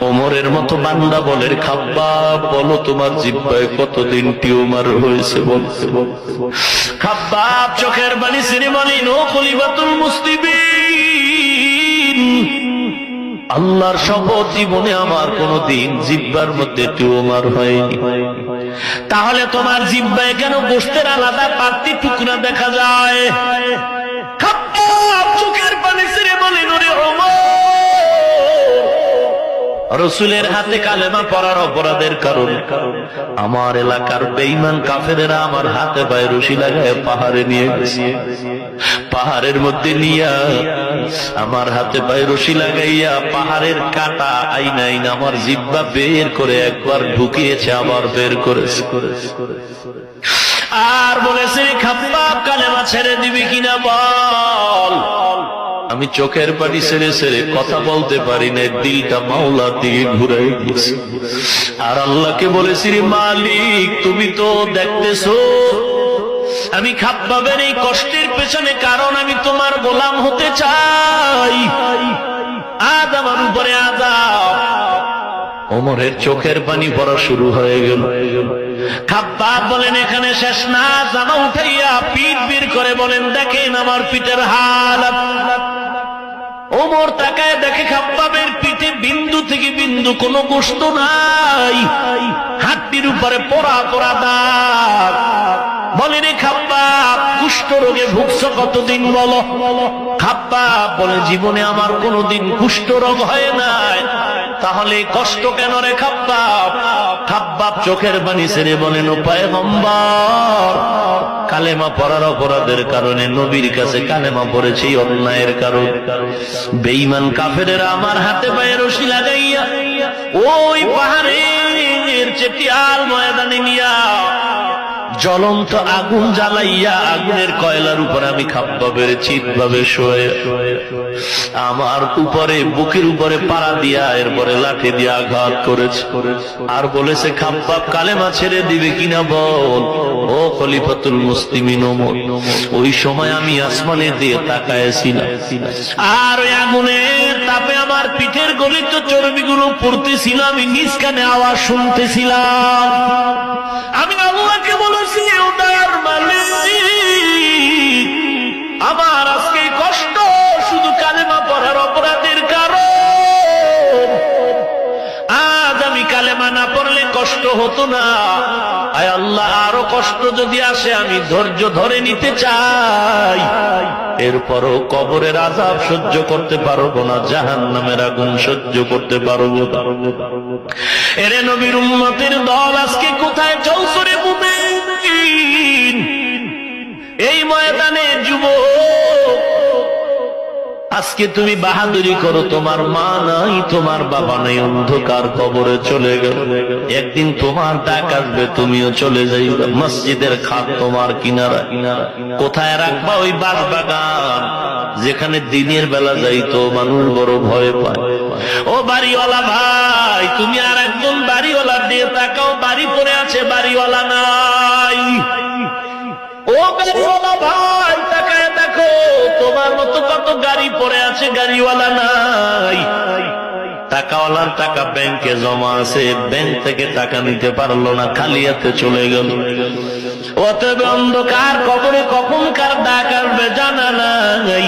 ওমরের মতো বান্দা বলে, খাব্বাব বলো তোমার জিহ্বায় কতদিন টিউমার হয়েছে বলতে। খাব্বাব চোখের পানি ছেড়ে বলেন, ও খলিফাতুল মুসলিমিন, আল্লাহর শপথ জীবনে আমার কোনদিন জিহ্বার মধ্যে টিউমার হয়নি। তাহলে তোমার জিহ্বায় কেন গোশতের আলাদা পাত্তি টুকরা দেখা যায়? খাব্বাব চোখের পানি ছেড়ে বলেন, ওরে ওমর, রসুলের হাতে কালেমা পড়ার অপরাধের কারণে আমার এলাকার বেঈমান কাফেরেরা আমার হাতে পায়ে রশি লাগায় পাহাড়ে নিয়ে গেছে। পাহাড়ের মধ্যে নিয়া আমার হাতে পায়ে রশি লাগাইয়া পাহাড়ের কাটা আইনা আইনা আমার জিহ্বা বের করে একবার ঢুকিয়েছে, আবার বের করেছে। আর বলেছে, খাব্বাব কালেমা ছেড়ে দিবি কিনা বল। আমি চোখের পানি ছেড়ে ছেড়ে কথা বলতে পারি না, দিলটা মাওলার দিকে ঘুরে গেছে। আর আল্লাহকে বলেছি, মালিক তুমি তো দেখতেছো আমি খাব্বাবের এই কষ্টের পেছনে কারণ আমি তোমার গোলাম হতে চাই, আজ আমার উপরে আযাব। ওমরের চোখের পানি পড়া শুরু হয়ে গেল। খাব্বাব বলেন, এখানে শেষ না, জামা উঠাইয়া পিঠ বের করে বলেন, দেখেন আমার পিঠের হালত। ওমর তাকায় দেখে খাব্বাবের পিঠে বিন্দু থেকে বিন্দু কোনো গোশত নাই, হাড্ডির উপরে পোড়া পোড়া দাগ। বলেন, খাব্বাব কুষ্ঠ রোগে ভুগছো কতদিন বলো? খাব্বাব বলে, জীবনে আমার কোনোদিন কুষ্ঠ রোগ হয় নাই। তাহলে কষ্ট কেন রে খাব্বাব? খাব্বাব চোখের পানি ছেড়ে বলেন, ও পয়গম্বর, কালেমা পড়ার অপরাধের কারণে নবীর কাছে কালেমা পড়েছি অন্যায়ের কারণে। বেঈমান কাফেরেরা আমার হাতে পায়ে রশি লাগাইয়া ওই পাহাড়ের চেটিয়াল ময়দানে নিয়া জ্বলন্ত আগুন জ্বালাইয়া আগুনের কয়লার উপর আমি খাব্বাবের চিৎভাবে শোয়ে আমার উপরে বুকের উপরে পাড়া দিয়া এরপরে লাঠি দিয়ে আঘাত করেছে। আর বলেছে, খাব্বাব কালেমা ছেড়ে দিবে কিনা বল। ও খলিফাতুল মুসলিমিন ওমর, ওই সময় আমি আসমানে দিয়ে তাকায়েছিলাম, আর ওই আগুনের তাপে আমার পিঠের গলিত চর্বিগুলো পড়তেছিল, আমি নিজ কানে আওয়াজ শুনতেছিলাম। আমি আল্লাহকে বলেছি, ও দয়ার মালিক, আমার আজকে কষ্ট শুধু কালেমা পড়ার অপরাধের কারণ। আজ আমি কালেমা না পড়লে কষ্ট হতো না। আয় আল্লাহ, আরো কষ্ট যদি আসে আমি ধৈর্য ধরে নিতে চাই, এরপরও কবরের আযাব সহ্য করতে পারবো না, জাহান্নামের আগুন সহ্য করতে পারবো না। এরে নবীর উম্মতের দল, আজকে কোথায় চলছো রে মুমিন? এই ময়দানে যুবক, আজকে তুমি বাহাদুরি করো, তোমার মা নাই, তোমার বাবা নাই, অন্ধকার কবরে চলে গেল। একদিন তোমার ডাক আসবে, তুমিও চলে যাইবা। মসজিদের খাট তোমার কিনারা, কোথায় রাখবা? ওই বাগান যেখানে দিনের বেলা যাইতো মানুষ বড় ভয় পায়। ও বাড়িওয়ালা ভাই, তুমি আর একজন বাড়িওয়ালার দিয়ে তাকাও, বাড়ি পড়ে আছে, বাড়িওয়ালা নাই। ও গাড়িওয়ালা ভাই, তাকায় দেখো, তোমার মতো কত গাড়ি পড়ে আছে, গাড়িওয়ালা নাই। টাকাওয়ালার টাকা ব্যাংকে জমা আছে, ব্যাংক থেকে টাকা নিতে পারলো না, খালি হাতে চলে গেল। অতএব অন্ধকার কবরে কখন কার ডাক আসবে জানা নাই।